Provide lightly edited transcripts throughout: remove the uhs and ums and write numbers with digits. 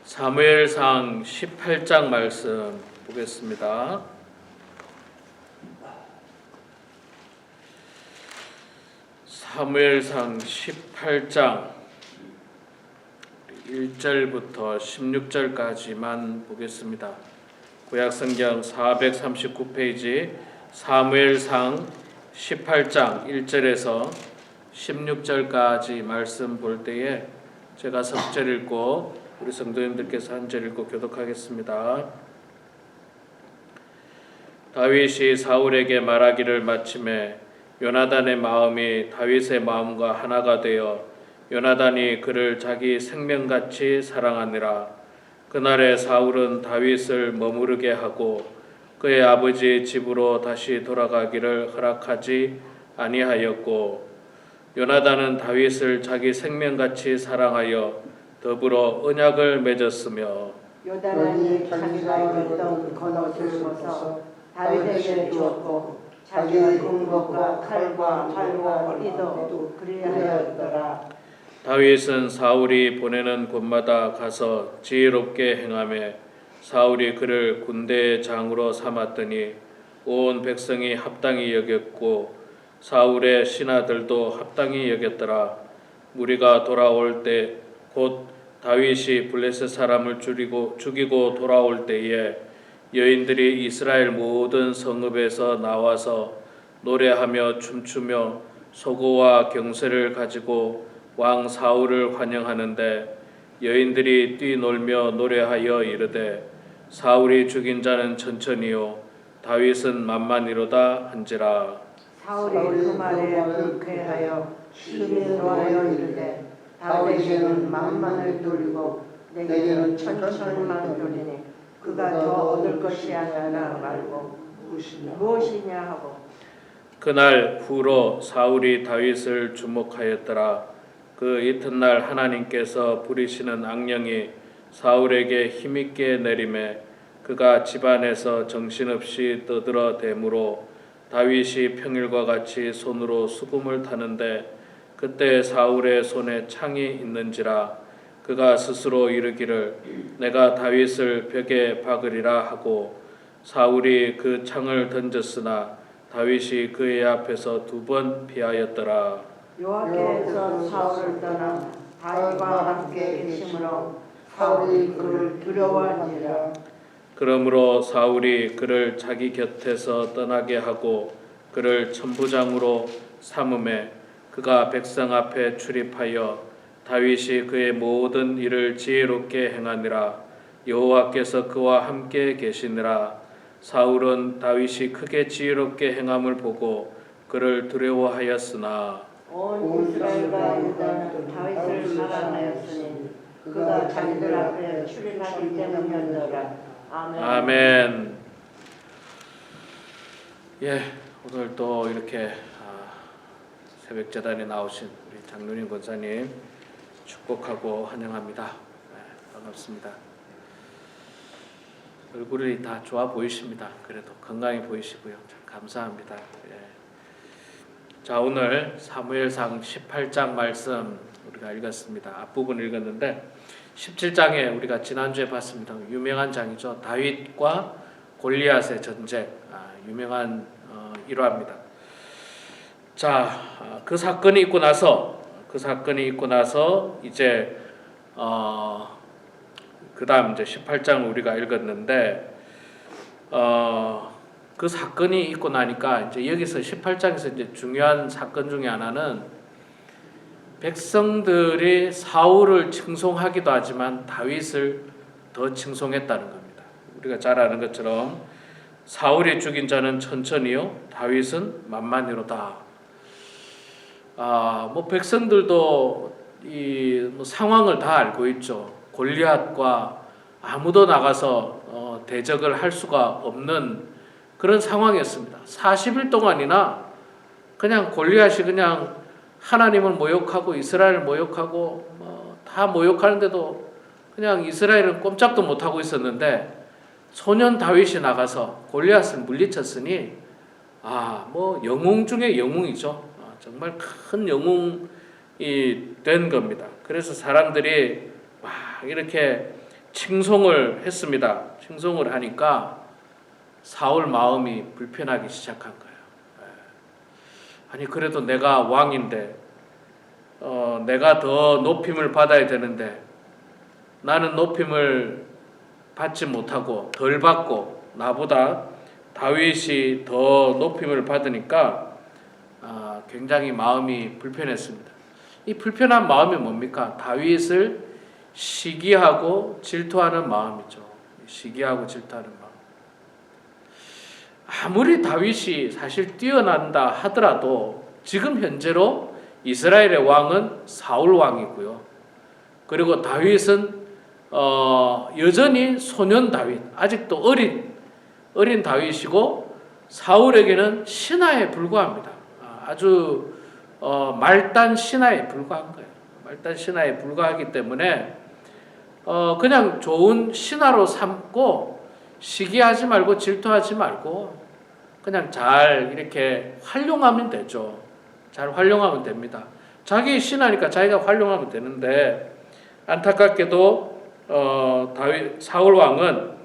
사무엘상 18장 말씀 보겠습니다. 사무엘상 18장 1절부터 16절까지만 보겠습니다. 구약성경 439페이지 사무엘상 18장 1절에서 16절까지 말씀 볼 때에 제가 석 절 읽고 우리 성도님들께서 한 절 읽고 교독하겠습니다. 다윗이 사울에게 말하기를 마침에 요나단의 마음이 다윗의 마음과 하나가 되어 요나단이 그를 자기 생명같이 사랑하니라. 그날에 사울은 다윗을 머무르게 하고 그의 아버지 집으로 다시 돌아가기를 허락하지 아니하였고 요나단은 다윗을 자기 생명같이 사랑하여 더불어 언약을 맺었으며 요나단이 자기가 입었던 겉옷을 벗어 다윗에게 주었고 자기의 궁궐과 칼과 활과 이도 그리하였더라. 다윗은 사울이 보내는 곳마다 가서 지혜롭게 행하며 사울이 그를 군대의 장으로 삼았더니 온 백성이 합당히 여겼고 사울의 신하들도 합당히 여겼더라. 무리가 돌아올 때 곧 다윗이 블레셋 사람을 죽이고 돌아올 때에 여인들이 이스라엘 모든 성읍에서 나와서 노래하며 춤추며 소고와 경쇠를 가지고 왕 사울을 환영하는데 여인들이 뛰놀며 노래하여 이르되 사울이 죽인 자는 천천히요 다윗은 만만이로다 한지라. 사울이 그 말에 불쾌하여 심히 노하여 이르되 다윗에게는 만만을 돌리고 내게는 천천만 돌리니 그가 더 얻을 것이 하나 말고 무엇이냐 하고 그날 후로 사울이 다윗을 주목하였더라. 그 이튿날 하나님께서 부리시는 악령이 사울에게 힘있게 내림에 그가 집안에서 정신없이 떠들어 대므로 다윗이 평일과 같이 손으로 수금을 타는데 그때 사울의 손에 창이 있는지라 그가 스스로 이르기를 내가 다윗을 벽에 박으리라 하고 사울이 그 창을 던졌으나 다윗이 그의 앞에서 2번 피하였더라. 여호와께서 사울을 떠나 다윗과 함께 계심으로 사울이 그를 두려워하니라. 그러므로 사울이 그를 자기 곁에서 떠나게 하고 그를 천부장으로 삼음에 그가 백성 앞에 출입하여 다윗이 그의 모든 일을 지혜롭게 행하니라. 여호와께서 그와 함께 계시니라. 사울은 다윗이 크게 지혜롭게 행함을 보고 그를 두려워하였으나 온 이스라엘과 유다는 다윗을 사랑하였으니 그가 자기들 앞에 출입하기 때문이었더라. 아멘. 아멘. 예, 오늘 또 이렇게 새벽 재단에 나오신 우리 장로님 권사님 축복하고 환영합니다. 네, 반갑습니다. 얼굴이 다 좋아 보이십니다. 그래도 건강해 보이시고요. 참 감사합니다. 예. 자, 오늘 사무엘상 18장 말씀 우리가 읽었습니다. 앞부분 읽었는데 17장에 우리가 지난주에 봤습니다. 유명한 장이죠. 다윗과 골리앗의 전쟁, 유명한 일화입니다. 자, 그 사건이 있고 나서 이제 그다음 이제 18장을 우리가 읽었는데 그 사건이 있고 나니까 이제 여기서 18장에서 이제 중요한 사건 중에 하나는 백성들이 사울을 칭송하기도 하지만 다윗을 더 칭송했다는 겁니다. 우리가 잘 아는 것처럼 사울이 죽인 자는 천천히요 다윗은 만만히로다. 뭐 백성들도 이 상황을 다 알고 있죠. 골리앗과 아무도 나가서 대적을 할 수가 없는 그런 상황이었습니다. 40일 동안이나 그냥 골리앗이 그냥 하나님을 모욕하고 이스라엘을 모욕하고 다 모욕하는데도 그냥 이스라엘은 꼼짝도 못하고 있었는데 소년 다윗이 나가서 골리앗을 물리쳤으니 뭐 영웅 중에 영웅이죠. 정말 큰 영웅이 된 겁니다. 그래서 사람들이 막 이렇게 칭송을 했습니다. 칭송을 하니까 사울 마음이 불편하기 시작한 거예요. 아니 그래도 내가 왕인데 내가 더 높임을 받아야 되는데 나는 높임을 받지 못하고 덜 받고 나보다 다윗이 더 높임을 받으니까 굉장히 마음이 불편했습니다. 이 불편한 마음이 뭡니까? 다윗을 시기하고 질투하는 마음이죠. 시기하고 질투하는 마음. 아무리 다윗이 사실 뛰어난다 하더라도 지금 현재로 이스라엘의 왕은 사울 왕이고요. 그리고 다윗은 여전히 소년 다윗, 아직도 어린 다윗이고 사울에게는 신하에 불과합니다. 아주 말단 신하에 불과한 거예요. 말단 신하에 불과하기 때문에 그냥 좋은 신하로 삼고 시기하지 말고 질투하지 말고 그냥 잘 이렇게 활용하면 되죠. 잘 활용하면 됩니다. 자기 신하니까 자기가 활용하면 되는데 안타깝게도 사울 왕은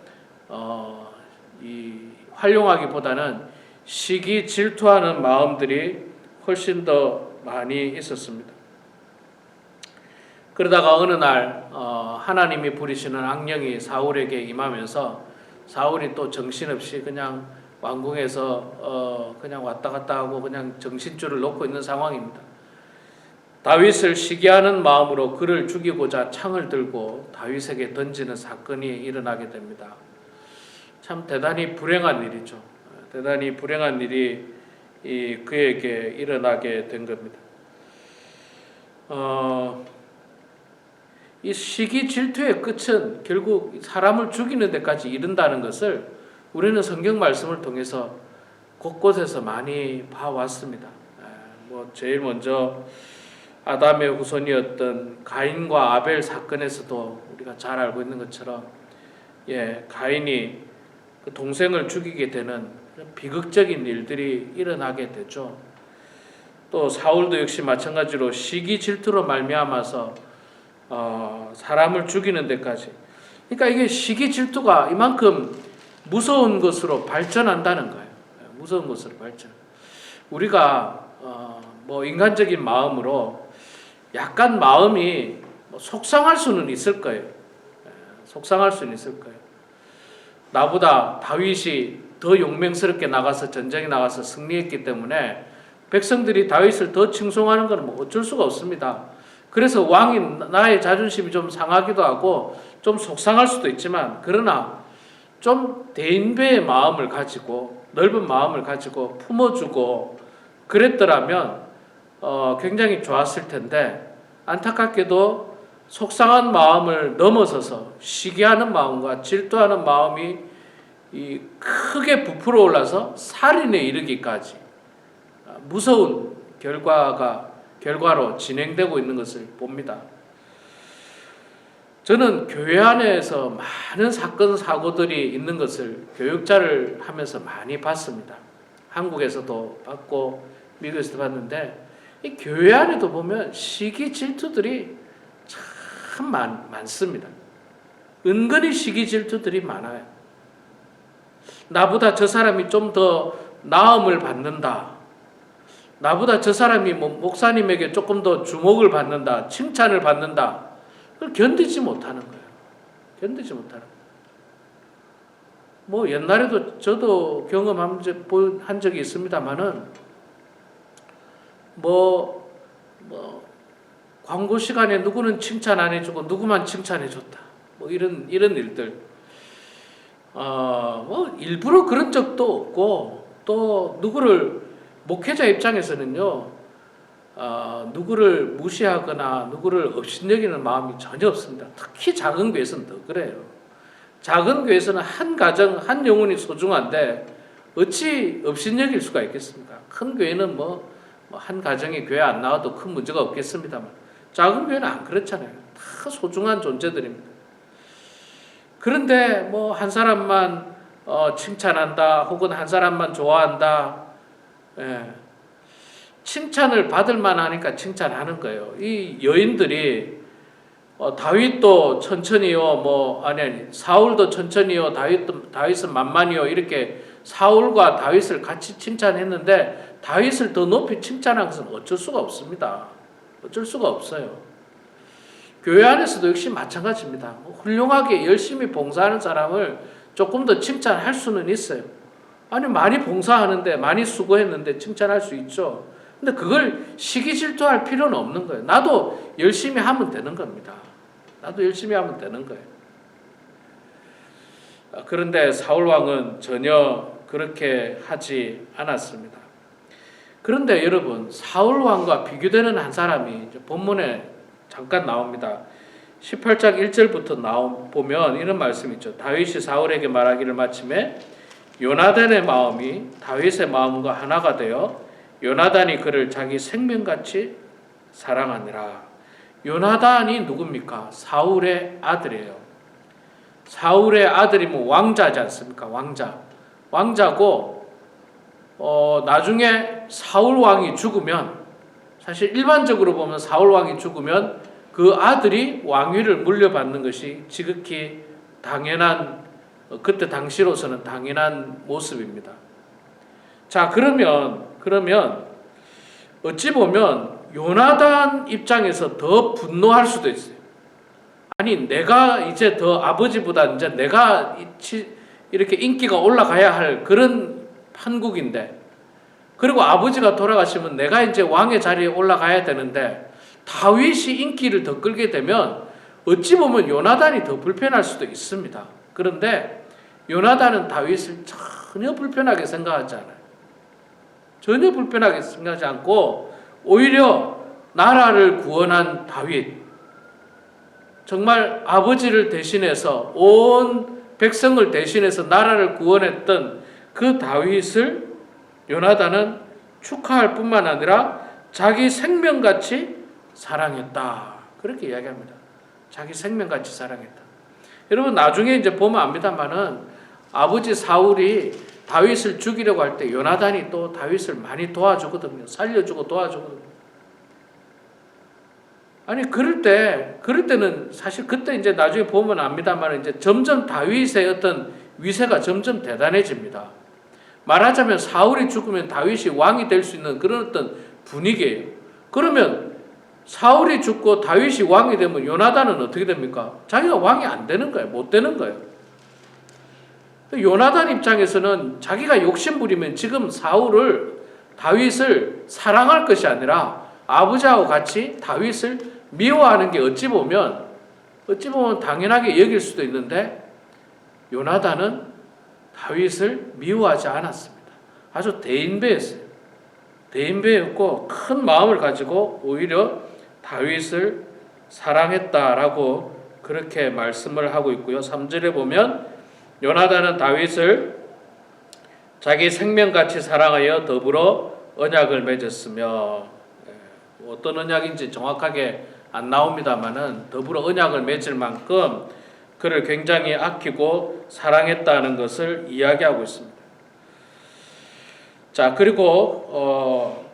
이 활용하기보다는 시기 질투하는 마음들이 훨씬 더 많이 있었습니다. 그러다가 어느 날 하나님이 부리시는 악령이 사울에게 임하면서 사울이 또 정신없이 그냥 왕궁에서 그냥 왔다 갔다 하고 그냥 정신줄을 놓고 있는 상황입니다. 다윗을 시기하는 마음으로 그를 죽이고자 창을 들고 다윗에게 던지는 사건이 일어나게 됩니다. 참 대단히 불행한 일이죠. 대단히 불행한 일이 그에게 일어나게 된 겁니다. 이 시기 질투의 끝은 결국 사람을 죽이는 데까지 이른다는 것을 우리는 성경 말씀을 통해서 곳곳에서 많이 봐왔습니다. 제일 먼저 아담의 후손이었던 가인과 아벨 사건에서도 우리가 잘 알고 있는 것처럼 가인이 그 동생을 죽이게 되는 비극적인 일들이 일어나게 되죠. 또 사울도 역시 마찬가지로 시기 질투로 말미암아서 사람을 죽이는 데까지. 그러니까 이게 시기 질투가 이만큼 무서운 것으로 발전한다는 거예요. 무서운 것으로 발전. 우리가 인간적인 마음으로 약간 마음이 속상할 수는 있을 거예요. 속상할 수는 있을 거예요. 나보다 다윗이 더 용맹스럽게 나가서 전쟁에 나가서 승리했기 때문에 백성들이 다윗을 더 칭송하는 것은 어쩔 수가 없습니다. 그래서 왕이 나의 자존심이 좀 상하기도 하고 좀 속상할 수도 있지만 그러나 좀 대인배의 마음을 가지고 넓은 마음을 가지고 품어주고 그랬더라면 굉장히 좋았을 텐데 안타깝게도 속상한 마음을 넘어서서 시기하는 마음과 질투하는 마음이 크게 부풀어 올라서 살인에 이르기까지 무서운 결과로 진행되고 있는 것을 봅니다. 저는 교회 안에서 많은 사건 사고들이 있는 것을 교육자를 하면서 많이 봤습니다. 한국에서도 봤고 미국에서도 봤는데 이 교회 안에도 보면 시기 질투들이 참 많습니다. 은근히 시기 질투들이 많아요. 나보다 저 사람이 좀 더 나음을 받는다. 나보다 저 사람이 목사님에게 조금 더 주목을 받는다. 칭찬을 받는다. 그걸 견디지 못하는 거예요. 견디지 못하는 거예요. 옛날에도 저도 경험한 적이 있습니다만은 광고 시간에 누구는 칭찬 안 해주고 누구만 칭찬해 줬다. 이런 일들. 일부러 그런 적도 없고 또 목회자 입장에서는요. 누구를 무시하거나 누구를 업신여기는 마음이 전혀 없습니다. 특히 작은 교회에서는 더 그래요. 작은 교회에서는 한 가정, 한 영혼이 소중한데 어찌 업신여길 수가 있겠습니까? 큰 교회는 한 가정이 교회 안 나와도 큰 문제가 없겠습니다만 작은 교회는 안 그렇잖아요. 다 소중한 존재들입니다. 그런데 한 사람만 칭찬한다 혹은 한 사람만 좋아한다. 칭찬을 받을 만하니까 칭찬하는 거예요. 이 여인들이 다윗도 천천히요, 아니 사울도 천천히요, 다윗은 만만히요 이렇게 사울과 다윗을 같이 칭찬했는데 다윗을 더 높이 칭찬한 것은 어쩔 수가 없습니다. 어쩔 수가 없어요. 교회 안에서도 역시 마찬가지입니다. 훌륭하게 열심히 봉사하는 사람을 조금 더 칭찬할 수는 있어요. 아니 많이 봉사하는데 많이 수고했는데 칭찬할 수 있죠. 근데 그걸 시기 질투할 필요는 없는 거예요. 나도 열심히 하면 되는 겁니다. 나도 열심히 하면 되는 거예요. 그런데 사울 왕은 전혀 그렇게 하지 않았습니다. 그런데 여러분, 사울 왕과 비교되는 한 사람이 이제 본문에 잠깐 나옵니다. 18장 1절부터 보면 이런 말씀이 있죠. 다윗이 사울에게 말하기를 마침에 요나단의 마음이 다윗의 마음과 하나가 되어 요나단이 그를 자기 생명같이 사랑하니라. 요나단이 누굽니까? 사울의 아들이에요. 사울의 아들이면 왕자지 않습니까? 왕자고 나중에 사울 왕이 죽으면, 사실 일반적으로 보면 사울 왕이 죽으면 그 아들이 왕위를 물려받는 것이 지극히 당연한, 그때 당시로서는 당연한 모습입니다. 자, 그러면 어찌 보면 요나단 입장에서 더 분노할 수도 있어요. 아니, 내가 이제 더 아버지보다 이제 내가 이렇게 인기가 올라가야 할 그런 판국인데, 그리고 아버지가 돌아가시면 내가 이제 왕의 자리에 올라가야 되는데 다윗이 인기를 더 끌게 되면 어찌 보면 요나단이 더 불편할 수도 있습니다. 그런데 요나단은 다윗을 전혀 불편하게 생각하지 않아요. 전혀 불편하게 생각하지 않고 오히려 나라를 구원한 다윗, 정말 아버지를 대신해서 온 백성을 대신해서 나라를 구원했던 그 다윗을 요나단은 축하할 뿐만 아니라 자기 생명같이 사랑했다. 그렇게 이야기합니다. 자기 생명같이 사랑했다. 여러분 나중에 이제 보면 압니다만은 아버지 사울이 다윗을 죽이려고 할 때 요나단이 또 다윗을 많이 도와주거든요. 살려주고 도와주거든요. 아니 그럴 때는 사실 그때 이제 나중에 보면 압니다만 이제 점점 다윗의 어떤 위세가 점점 대단해집니다. 말하자면 사울이 죽으면 다윗이 왕이 될 수 있는 그런 어떤 분위기예요. 그러면 사울이 죽고 다윗이 왕이 되면 요나단은 어떻게 됩니까? 자기가 왕이 안 되는 거예요. 못 되는 거예요. 요나단 입장에서는 자기가 욕심부리면 지금 다윗을 사랑할 것이 아니라 아버지하고 같이 다윗을 미워하는 게 어찌 보면 당연하게 여길 수도 있는데 요나단은 다윗을 미워하지 않았습니다. 아주 대인배였어요. 대인배였고 큰 마음을 가지고 오히려 다윗을 사랑했다라고 그렇게 말씀을 하고 있고요. 3절에 보면 요나단은 다윗을 자기 생명같이 사랑하여 더불어 언약을 맺었으며, 어떤 언약인지 정확하게 안 나옵니다만은 더불어 언약을 맺을 만큼 그를 굉장히 아끼고 사랑했다는 것을 이야기하고 있습니다. 자, 그리고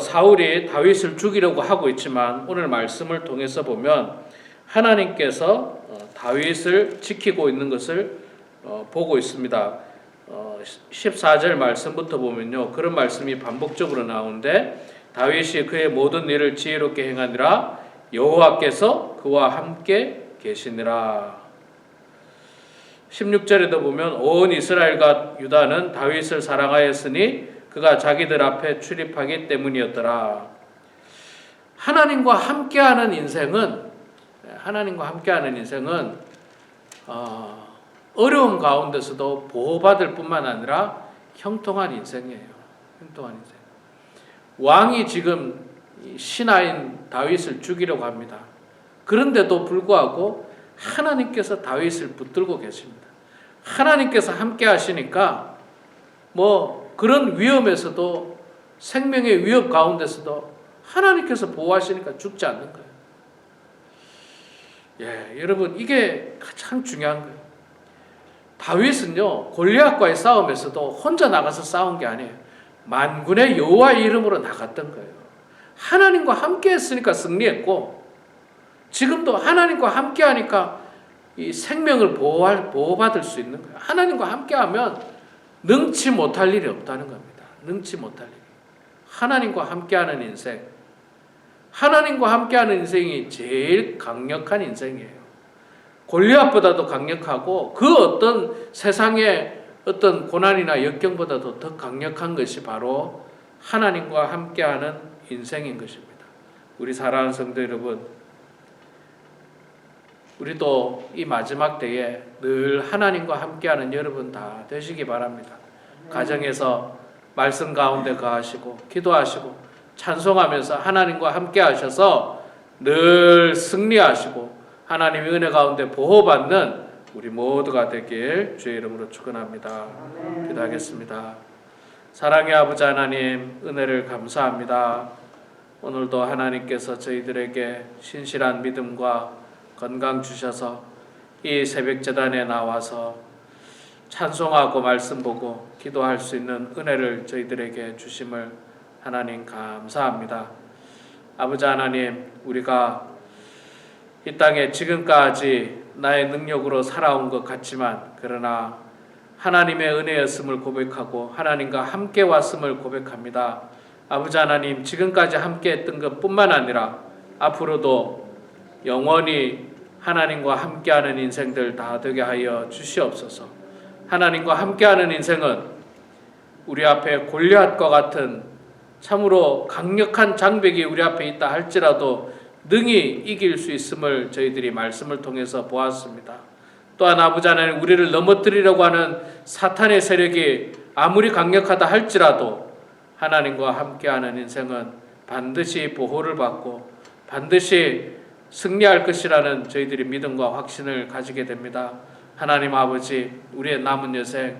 사울이 다윗을 죽이려고 하고 있지만 오늘 말씀을 통해서 보면 하나님께서 다윗을 지키고 있는 것을 보고 있습니다. 14절 말씀부터 보면요, 그런 말씀이 반복적으로 나오는데 다윗이 그의 모든 일을 지혜롭게 행하니라 여호와께서 그와 함께 계시니라. 16절에도 보면 온 이스라엘과 유다는 다윗을 사랑하였으니 그가 자기들 앞에 출입하기 때문이었더라. 하나님과 함께하는 인생은 어려움 가운데서도 보호받을 뿐만 아니라 형통한 인생이에요. 형통한 인생. 왕이 지금 신하인 다윗을 죽이려고 합니다. 그런데도 불구하고 하나님께서 다윗을 붙들고 계십니다. 하나님께서 함께 하시니까 그런 위험에서도, 생명의 위협 가운데서도 하나님께서 보호하시니까 죽지 않는 거예요. 여러분 이게 가장 중요한 거예요. 다윗은요 골리앗과의 싸움에서도 혼자 나가서 싸운 게 아니에요. 만군의 여호와의 이름으로 나갔던 거예요. 하나님과 함께 했으니까 승리했고, 지금도 하나님과 함께하니까 이 생명을 보호받을 수 있는 거예요. 하나님과 함께하면 능치 못할 일이 없다는 겁니다. 능치 못할 일. 하나님과 함께하는 인생. 하나님과 함께하는 인생이 제일 강력한 인생이에요. 골리앗보다도 강력하고 그 어떤 세상의 어떤 고난이나 역경보다도 더 강력한 것이 바로 하나님과 함께하는 인생인 것입니다. 우리 사랑하는 성도 여러분, 우리도 이 마지막 때에 늘 하나님과 함께하는 여러분 다 되시기 바랍니다. 가정에서 말씀 가운데 거하시고 기도하시고 찬송하면서 하나님과 함께 하셔서 늘 승리하시고 하나님의 은혜 가운데 보호받는 우리 모두가 되길 주의 이름으로 축원합니다. 기도하겠습니다. 사랑의 아버지 하나님, 은혜를 감사합니다. 오늘도 하나님께서 저희들에게 신실한 믿음과 건강 주셔서 이 새벽 제단에 나와서 찬송하고 말씀 보고 기도할 수 있는 은혜를 저희들에게 주심을 하나님 감사합니다. 아버지 하나님, 우리가 이 땅에 지금까지 나의 능력으로 살아온 것 같지만 그러나 하나님의 은혜였음을 고백하고 하나님과 함께 왔음을 고백합니다. 아버지 하나님, 지금까지 함께 했던 것뿐만 아니라 앞으로도 영원히 하나님과 함께하는 인생들 다 되게 하여 주시옵소서. 하나님과 함께하는 인생은 우리 앞에 골리앗과 같은 참으로 강력한 장벽이 우리 앞에 있다 할지라도 능히 이길 수 있음을 저희들이 말씀을 통해서 보았습니다. 또한 아버지 하나님, 우리를 넘어뜨리려고 하는 사탄의 세력이 아무리 강력하다 할지라도 하나님과 함께하는 인생은 반드시 보호를 받고 반드시 승리할 것이라는 저희들이 믿음과 확신을 가지게 됩니다. 하나님 아버지, 우리의 남은 여생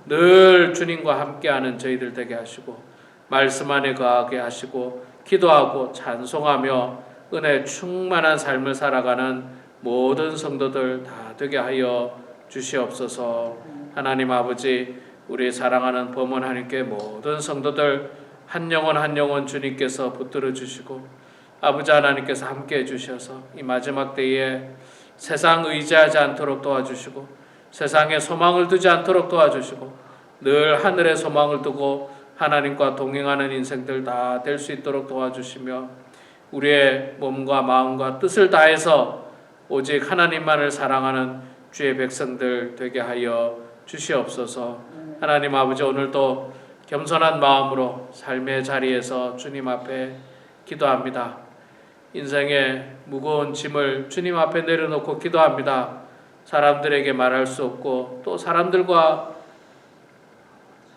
늘 주님과 함께하는 저희들 되게 하시고 말씀 안에 거하게 하시고 기도하고 찬송하며 은혜 충만한 삶을 살아가는 모든 성도들 다 되게 하여 주시옵소서. 하나님 아버지, 우리 사랑하는 범원 하나님께 모든 성도들 한 영혼 한 영혼 주님께서 붙들어 주시고 아버지 하나님께서 함께 해주셔서 이 마지막 때에 세상 의지하지 않도록 도와주시고 세상에 소망을 두지 않도록 도와주시고 늘 하늘에 소망을 두고 하나님과 동행하는 인생들 다 될 수 있도록 도와주시며 우리의 몸과 마음과 뜻을 다해서 오직 하나님만을 사랑하는 주의 백성들 되게 하여 주시옵소서. 하나님 아버지, 오늘도 겸손한 마음으로 삶의 자리에서 주님 앞에 기도합니다. 인생의 무거운 짐을 주님 앞에 내려놓고 기도합니다. 사람들에게 말할 수 없고 또 사람들과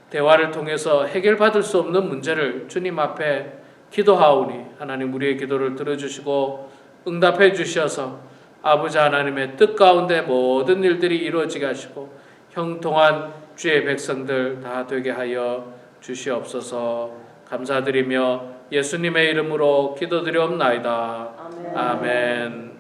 대화를 통해서 해결받을 수 없는 문제를 주님 앞에 기도하오니 하나님 우리의 기도를 들어주시고 응답해 주셔서 아버지 하나님의 뜻 가운데 모든 일들이 이루어지게 하시고 형통한 주의 백성들 다 되게 하여 주시옵소서. 감사드리며 예수님의 이름으로 기도드리옵나이다. 아멘.